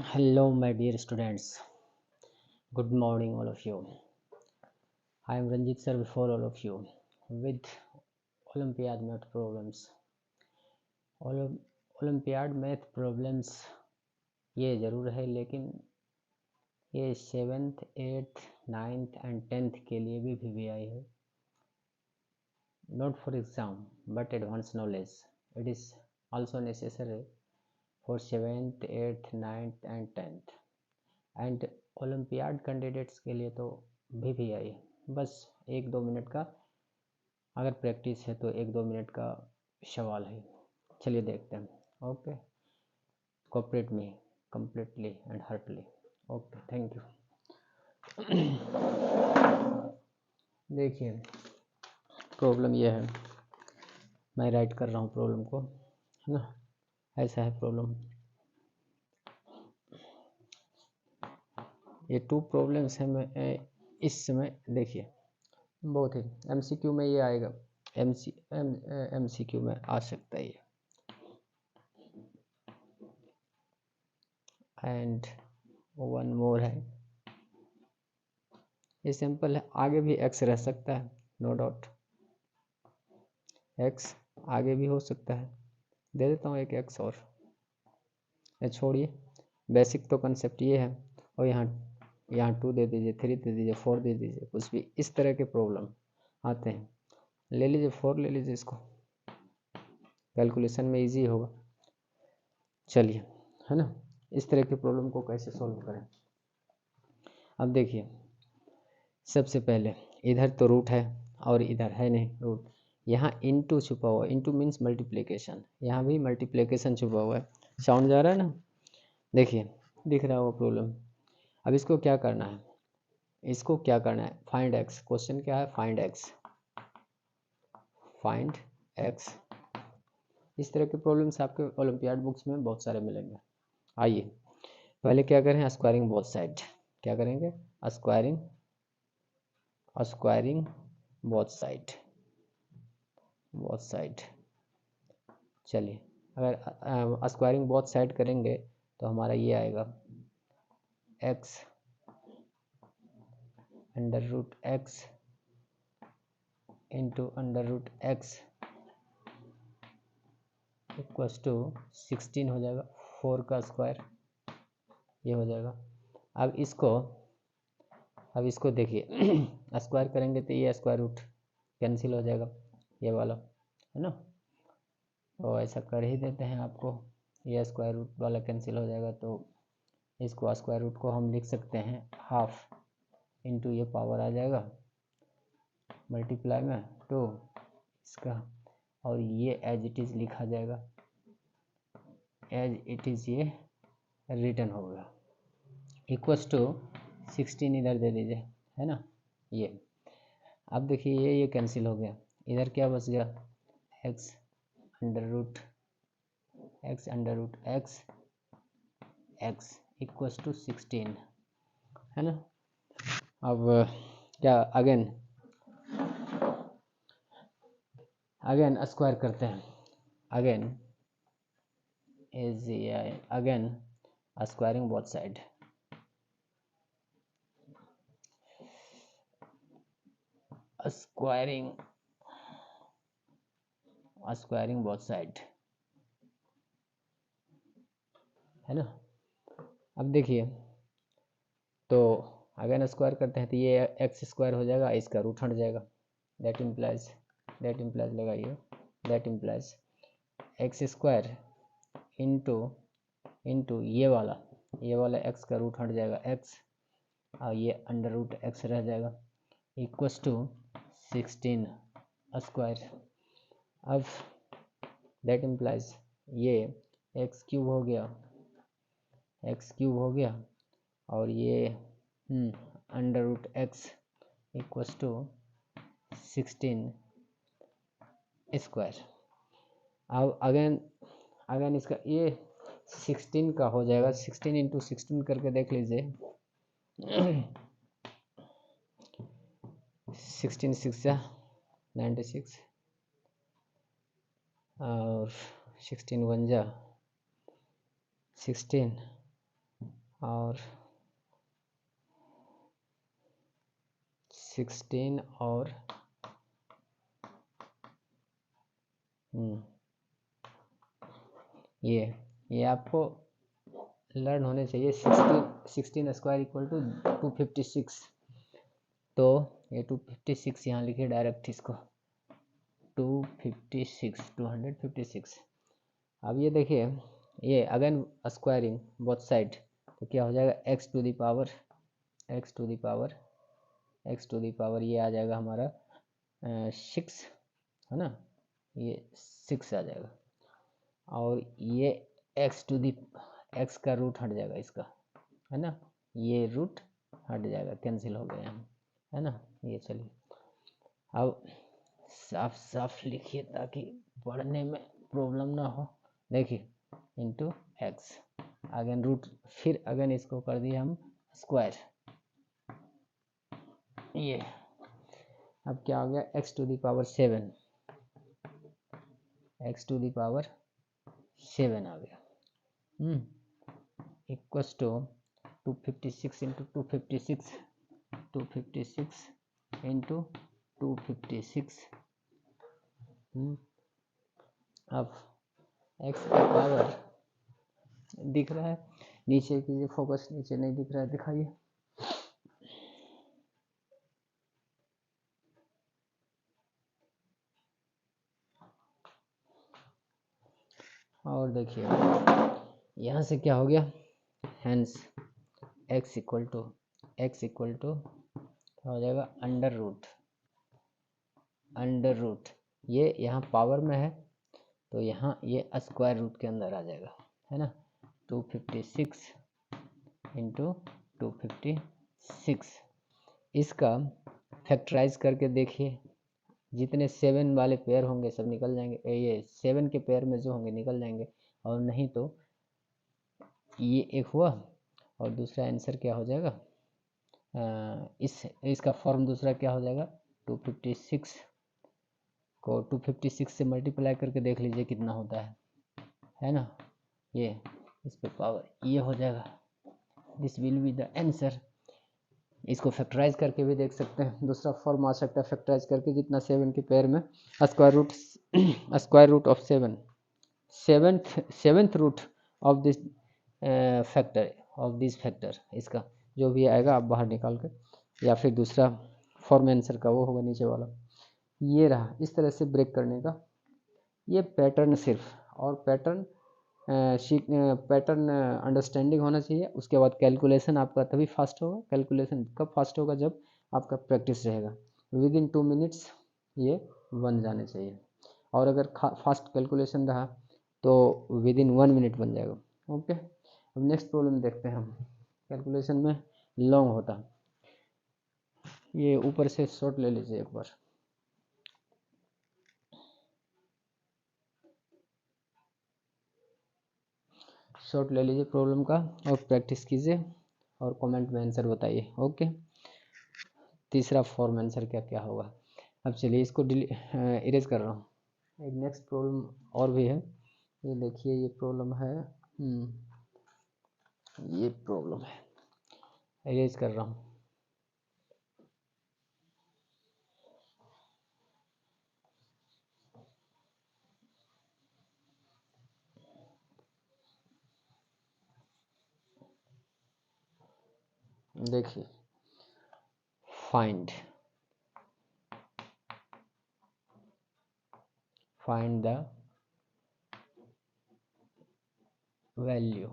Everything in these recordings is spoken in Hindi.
Hello, my dear students. Good morning, all of you. I am Ranjit sir before all of you with Olympiad math problems. Olympiad math problems ये ज़रूर है, लेकिन ये 7th, 8th, 9th and 10th के लिए भी VVI है. Not for exam, but advanced knowledge. It is also necessary for 7th, 8th, 9th and 10th. And olympiad candidates के लिए तो VVI बस 1-2 मिनट का अगर प्रैक्टिस है तो 1-2 मिनट का सवाल है. चलिए देखते हैं. Okay, cooperate me completely and heartily. Okay, thank you. देखिए, प्रॉब्लम ये है, मैं राइट कर रहा हूँ प्रॉब्लम को, है ना. ऐसा है प्रॉब्लम. ये 2 प्रॉब्लम्स हैं. मैं इस समय देखिए बहुत ही MCQ में ये आएगा. MCQ में आ सकता है ये. एंड वन मोर है, ये सिंपल है. आगे भी x रह सकता है, नो डाउट. x आगे भी हो सकता है. दे देता हूँ एक x और. छोड़िए, बेसिक तो कंसेप्ट ये है. और यहाँ 2 दे दीजिए, 3 दे दीजिए, 4 दे दीजिए, कुछ भी इस तरह के प्रॉब्लम आते हैं. ले लीजिए 4, ले लीजिए इसको. कैलकुलेशन में इजी होगा. चलिए, है ना. इस तरह के प्रॉब्लम को कैसे सॉल्व करें. अब देखिए, सबसे पहले इधर तो रूट है और इधर है नहीं रूट. यहाँ इनटू छुपा हुआ. Into means multiplication. यहाँ भी मल्टीप्लिकेशन छुपा हुआ है. साउंड जा रहा है ना. देखिए, दिख रहा होगा प्रॉब्लम. अब इसको क्या करना है, इसको क्या करना है, फाइंड एक्स. क्वेश्चन क्या है, फाइंड एक्स. Find x. इस तरह के प्रॉब्लम्स आपके ओलंपियाड बुक्स में बहुत सारे मिलेंगे. आइए पहले क्या करें, स्क्वायरिंग बोथ साइड. क्या करेंगे, स्क्वायरिंग बोथ साइड. चलिए, अगर स्क्वायरिंग बोथ साइड करेंगे तो हमारा ये आएगा x under root x into under root x equals to 16 हो जाएगा. 4 का स्क्वायर ये हो जाएगा. अब इसको देखिए स्क्वायर करेंगे तो ये स्क्वायर रूट कैंसिल हो जाएगा, ये वाला, है ना. तो ऐसा कर ही देते हैं आपको. ये स्क्वायर रूट वाला कैंसिल हो जाएगा, तो इसको स्क्वायर रूट को हम लिख सकते हैं हाफ इंटू ये पावर आ जाएगा मल्टीप्लाई में 2 इसका, और ये एज इट इज़ लिखा जाएगा, एज इट इज़ ये रिटर्न होगा. इक्वल्स टू 16 इधर दे दीजिए, है ना. ये अब देखिए ये कैंसिल हो गया. इधर क्या बच गया, x under root x equals to 16, है ना. अब क्या अगेन स्क्वायर करते हैं. Again squaring both side. Squaring both side, है ना. अब देखिए, तो अगेन स्क्वायर करते हैं तो ये एक्स स्क्वायर हो जाएगा, इसका रूट हट जाएगा. दैट इम्प्लाइज लगाइए, that implies x square into ये वाला एक्स का रूट हट जाएगा एक्स, और ये अंडर रूट एक्स रह जाएगा इक्वल्स टू 16 स्क्वायर. अब दैट इम्प्लाइज ये एक्स क्यूब हो गया, और ये under root x equals to 16 square. अब अगेन इसका ये 16 का हो जाएगा. 16 इंटू 16 करके देख लीजिए. 16 6 96 और 16 1 16 और 16 और ये आपको लर्न होने चाहिए। 16 स्क्वायर इक्वल टू 256। तो ये 256 यहाँ लिखिए डायरेक्ट इसको 256। अब ये देखिए, ये अगेन स्क्वायरिंग बोथ साइड, तो क्या हो जाएगा x टू दी पावर ये आ जाएगा हमारा 6, है ना, ये 6 आ जाएगा। और ये x टू दी x का रूट हट जाएगा इसका, है ना, ये रूट हट जाएगा, कैंसिल हो गया यहाँ, है ना। ये चलिए अब साफ साफ लिखिए ताकि पढ़ने में प्रॉब्लम ना हो। देखिए इंटू एक्स, अगेन रूट, फिर अगेन इसको कर दिए हम स्क्वायर। ये अब क्या हो गया, x टू दी पावर 7 आ गया, इक्वल्स टू 256 इंटू 256 इंटू 256। अब x का पावर दिख रहा है, नीचे कीजिए फोकस, नीचे नहीं दिख रहा है, दिखाइए। और देखिए यहाँ से क्या हो गया, हैंस x इक्वल टू क्या हो जाएगा, अंडर रूट, ये यहाँ पावर में है तो यहाँ ये स्क्वायर रूट के अंदर आ जाएगा, है ना। 256 इंटू 256, इसका फैक्टराइज करके देखिए, जितने 7 वाले पेयर होंगे सब निकल जाएंगे, ये 7 के पेयर में जो होंगे निकल जाएंगे, और नहीं तो ये एक हुआ, और दूसरा आंसर क्या हो जाएगा, इसका फॉर्म दूसरा क्या हो जाएगा, 256 को 256 से मल्टीप्लाई करके देख लीजिए कितना होता है ना। ये इस पे पावर ये हो जाएगा, this will be the answer. इसको फैक्टराइज करके भी देख सकते हैं, दूसरा फॉर्म आ सकता है फैक्टराइज करके, जितना 7 के पेयर में square root of 7, seventh root of this factor, इसका जो भी आएगा आप बाहर निकाल कर, या फिर दूसरा फॉर्म आंसर का वो होगा नीचे वाला। ये रहा, इस तरह से ब्रेक करने का ये पैटर्न सिर्फ, और पैटर्न अंडरस्टैंडिंग होना चाहिए। उसके बाद कैलकुलेशन आपका तभी फास्ट होगा। कैलकुलेशन कब फास्ट होगा, जब आपका प्रैक्टिस रहेगा। विद इन 2 मिनट्स ये बन जाने चाहिए, और अगर फास्ट कैलकुलेशन रहा तो विद इन 1 मिनट बन जाएगा। ओके, अब नेक्स्ट प्रॉब्लम देखते हैं हम। कैलकुलेशन में लॉन्ग होता, ये ऊपर से शॉर्ट ले लीजिए एक बार। शॉर्ट ले लीजिए प्रॉब्लम का और प्रैक्टिस कीजिए, और कमेंट में आंसर बताइए। ओके, तीसरा फॉर्म आंसर क्या क्या होगा। अब चलिए इसको इरेज कर रहा हूँ। एक नेक्स्ट प्रॉब्लम और भी है, ये देखिए, ये प्रॉब्लम है, ये प्रॉब्लम है, इरेज कर रहा हूँ। देखिए, फाइंड द वैल्यू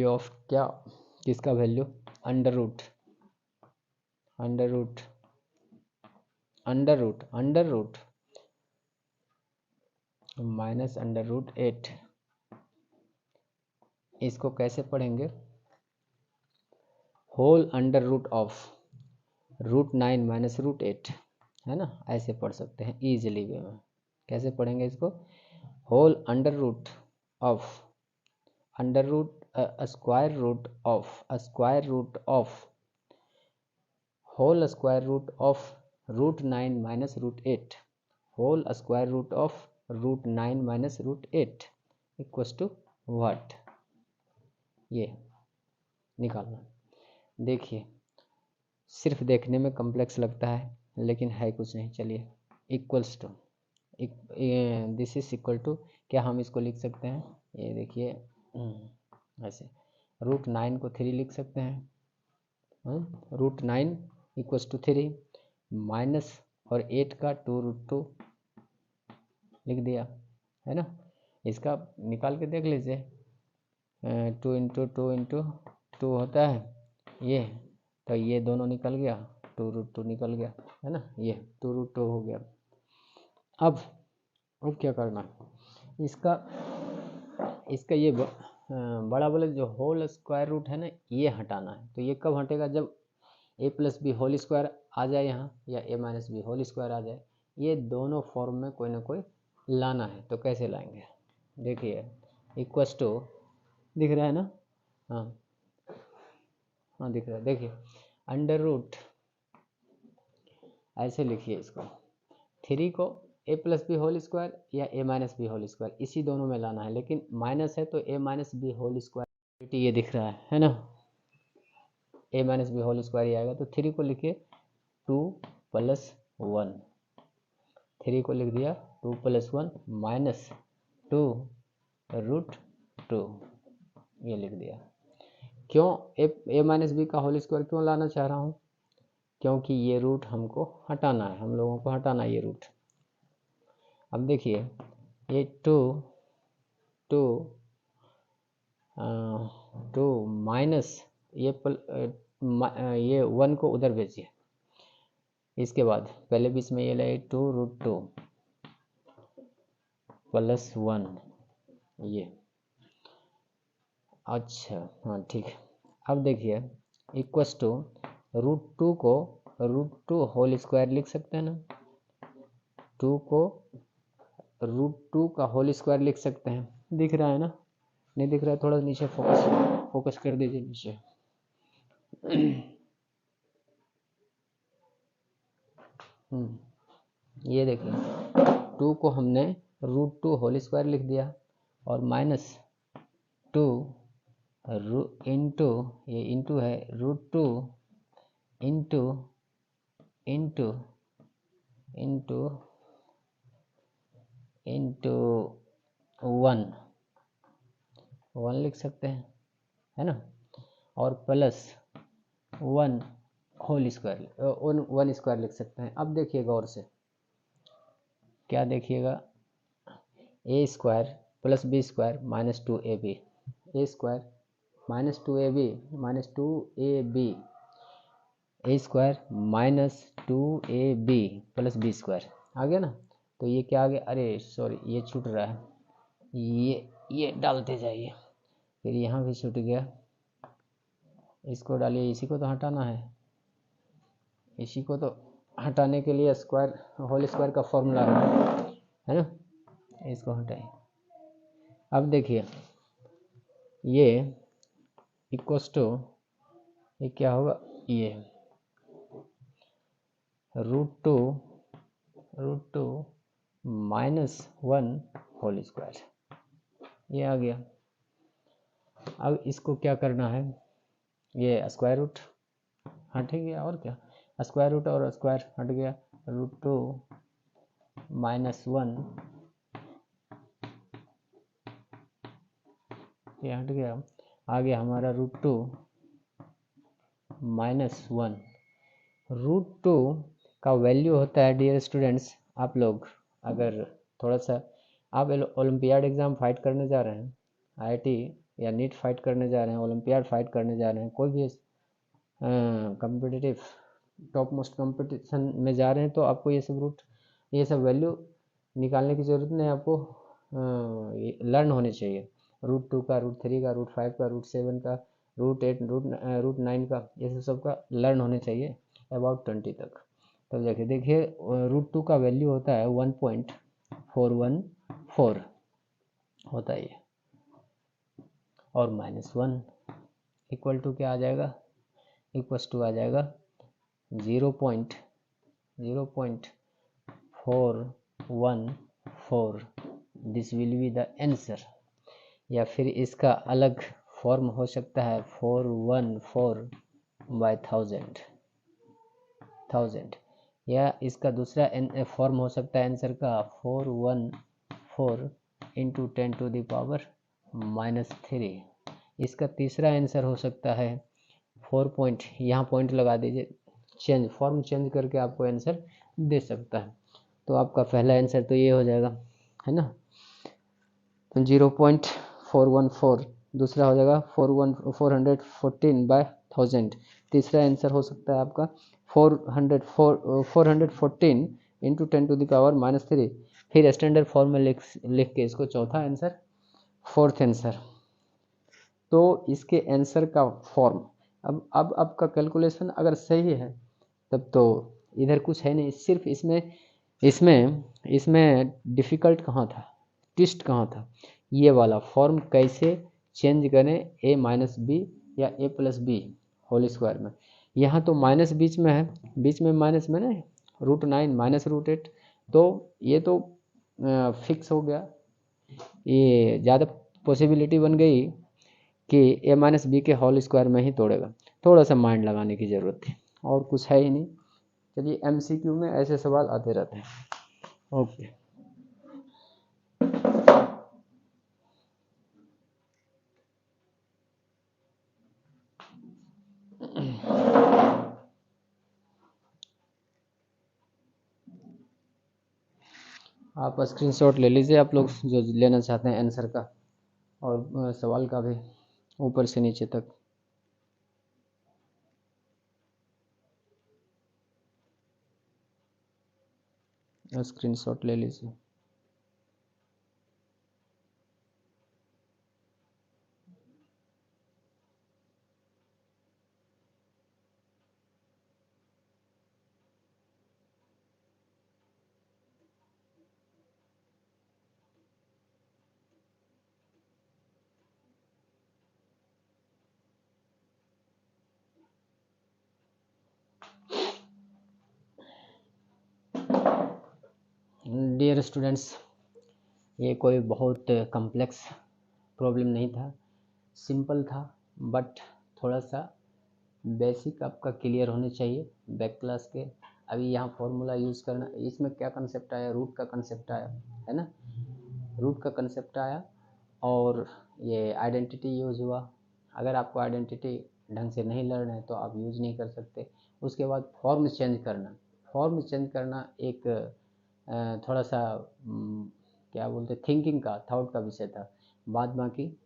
ऑफ क्या, किसका value, under root minus under root 8। इसको कैसे पढ़ेंगे, whole under root of root 9 minus root 8, है ना, ऐसे पढ़ सकते हैं इजीली वे में। कैसे पढ़ेंगे इसको, whole under root of square root of whole square root of root 9 minus root 8, whole square root of root 9 minus root 8 equals to what, ये निकालना। देखिए सिर्फ देखने में कॉम्प्लेक्स लगता है लेकिन है कुछ नहीं। चलिए equals to, this is equal to, क्या हम इसको लिख सकते हैं, ये देखिए ऐसे रूट 9 को 3 लिख सकते हैं, रूट 9 इक्वल्स टू 3 माइनस और 8 का 2√2 लिख दिया, है ना। इसका निकाल के देख लीजिए, 2 इंटू 2 इंटू 2 होता है ये, तो ये दोनों निकल गया, 2√2 निकल गया, है ना, ये 2√2 हो गया। अब क्या करना है, इसका ये बड़ा वाला जो होल स्क्वायर रूट है ना, ये हटाना है। तो ये कब हटेगा, जब a plus B whole square आ जाए यहाँ, या a minus B whole square आ जाए। ये दोनों फॉर्म में कोई ना कोई लाना है, तो कैसे लाएंगे, देखिए इक्वल्स टू, दिख रहा है ना, हाँ हाँ दिख रहा है, देखिए अंडर रूट, ऐसे लिखिए इसको, 3 को a plus B whole square या a minus B whole square, इसी दोनों में लाना है, लेकिन माइनस है तो a minus B whole square, ये दिख रहा है ना, a minus B whole square ही आएगा। तो 3 को लिखिए 2 + 1, 3 को लिख दिया 2 + 1 माइनस 2√2, ये लिख दिया। क्यों a माइनस बी का होल स्क्वायर क्यों लाना चाह रहा हूँ, क्योंकि ये रूट हमको हटाना है, हम लोगों को हटाना है ये रूट। अब देखिए ये 2 माइनस ये 1 को उधर भेजिए, इसके बाद पहले बीच में ये ले 2√2 + 1, ये अच्छा हाँ ठीक है। अब देखिए इक्वल्स टू √2 को √2 होल स्क्वायर लिख सकते हैं ना, 2 को √2 का होल स्क्वायर लिख सकते हैं, दिख रहा है ना, नहीं दिख रहा है, थोड़ा नीचे फोकस कर दीजिए नीचे। ये देखिए 2 को हमने √2 होल स्क्वायर लिख दिया और माइनस 2 इंटू, ये इंटू है, √2 इंटू 1 लिख सकते हैं, है ना, और प्लस 1 होल स्क्वायर, 1 स्क्वायर लिख सकते हैं। अब देखिए गौर से, क्या देखिएगा, a square + b square minus 2ab, a square minus 2ab minus 2ab, a square minus 2ab + b square आ गया ना। तो ये क्या आ गया, अरे सॉरी ये छूट रहा है, ये डालते जाइए, फिर यहाँ भी छूट गया, इसको डालिए, इसी को तो हटाना है, इसी को तो हटाने के लिए स्क्वायर होल स्क्वायर का फॉर्मूला है ना, इसको हटाइए। अब देखिए ये इक्वल्स टू, ये क्या होगा, ये √2 माइनस 1 होल स्क्वायर, ये आ गया। अब इसको क्या करना है, ये स्क्वायर रूट हट गया, और क्या, स्क्वायर रूट और स्क्वायर हट गया, √2 माइनस 1, ये हट गया, आ गया हमारा √2 माइनस 1। √2 का वैल्यू होता है डियर स्टूडेंट्स, आप लोग अगर थोड़ा सा, आप ओलंपियाड एग्ज़ाम फाइट करने जा रहे हैं, आईआईटी या नीट फाइट करने जा रहे हैं, ओलंपियाड फाइट करने जा रहे हैं, कोई भी कॉम्पिटिटिव टॉप मोस्ट कॉम्पिटिशन में जा रहे हैं, तो आपको ये सब वैल्यू निकालने की ज़रूरत नहीं, आपको लर्न होने चाहिए। √2 का, √3 का, √5 का, √7 का, √8 √9 का, ये सब का लर्न होने चाहिए अबाउट 20 तक। तो देखिए √2 का वैल्यू होता है 1.414 होता है ये, और माइनस 1 इक्वल टू क्या आ जाएगा, इक्वल्स टू आ जाएगा 0.414 414, this will be the answer. या फिर इसका अलग फॉर्म हो सकता है 414/1000, या इसका दूसरा फॉर्म हो सकता है आंसर का 414 इंटू 10⁻³ इसका तीसरा आंसर हो सकता है 4 पॉइंट, यहाँ पॉइंट लगा दीजिए, चेंज फॉर्म चेंज करके आपको आंसर दे सकता है। तो आपका पहला आंसर तो ये हो जाएगा, है ना, 0.414। दूसरा हो जाएगा 414/1000। तीसरा आंसर हो सकता है आपका 414 इंटू 10⁻³ फिर स्टैंडर्ड फॉर्म में लिख के इसको चौथा आंसर, फोर्थ आंसर। तो इसके आंसर का फॉर्म, अब आपका कैलकुलेशन अगर सही है तब तो इधर कुछ है नहीं, सिर्फ इसमें डिफ़िकल्ट कहाँ था, ट्विस्ट कहाँ था, ये वाला फॉर्म कैसे चेंज करें a-b या a+b होल स्क्वायर में। यहाँ तो माइनस बीच में है, बीच में माइनस में ना √9 - √8, तो ये तो फिक्स हो गया, ये ज़्यादा पॉसिबिलिटी बन गई कि a-b के होल स्क्वायर में ही तोड़ेगा। थोड़ा सा माइंड लगाने की ज़रूरत थी, और कुछ है ही नहीं। चलिए MCQ में ऐसे सवाल आते रहते हैं। ओके, आप स्क्रीनशॉट ले लीजिए, आप लोग जो लेना चाहते हैं आंसर का और सवाल का भी, ऊपर से नीचे तक। स्क्रीनशॉट ले लीजिए। डियर स्टूडेंट्स, ये कोई बहुत कॉम्प्लेक्स प्रॉब्लम नहीं था, सिंपल था, बट थोड़ा सा बेसिक आपका क्लियर होने चाहिए बैक क्लास के। अभी यहाँ फॉर्मूला यूज़ करना, इसमें क्या कंसेप्ट आया, रूट का कंसेप्ट आया, है ना, रूट का कंसेप्ट आया, और ये आइडेंटिटी यूज़ हुआ। अगर आपको आइडेंटिटी ढंग से नहीं लर्न है तो आप यूज़ नहीं कर सकते। उसके बाद फॉर्म चेंज करना एक थोड़ा सा क्या बोलते, थिंकिंग का, थॉट का विषय था। बाद बाकी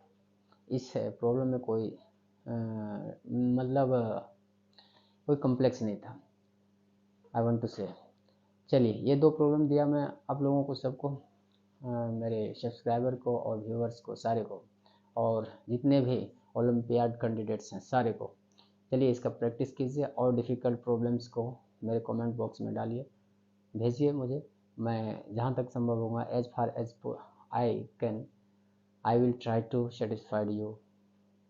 इस प्रॉब्लम में कोई मतलब कोई कॉम्प्लेक्स नहीं था, आई वांट टू से। चलिए, ये 2 प्रॉब्लम दिया मैं आप लोगों को, सबको, मेरे सब्सक्राइबर को और व्यूअर्स को, सारे को, और जितने भी ओलंपियाड कैंडिडेट्स हैं सारे को। चलिए, इसका प्रैक्टिस कीजिए, और डिफ़िकल्ट प्रॉब्लम्स को मेरे कमेंट बॉक्स में डालिए, भेजिए मुझे। मैं जहाँ तक संभव होगा, as far as I can, I will try to satisfied you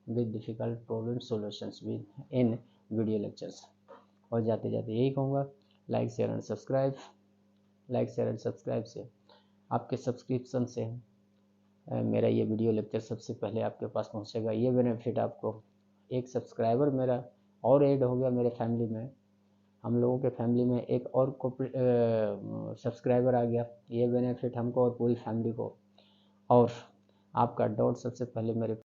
with difficult problem solutions with in video lectures. और जाते जाते यही कहूँगा, like share and subscribe. Like share and subscribe से, आपके सब्सक्रिप्शन से मेरा ये वीडियो लेक्चर सबसे पहले आपके पास पहुँचेगा। ये बेनिफिट आपको, एक सब्सक्राइबर मेरा और ऐड हो गया मेरे फैमिली में, हम लोगों के फैमिली में एक और सब्सक्राइबर आ गया। ये बेनिफिट हमको और पूरी फैमिली को, और आपका डाउट सबसे पहले मेरे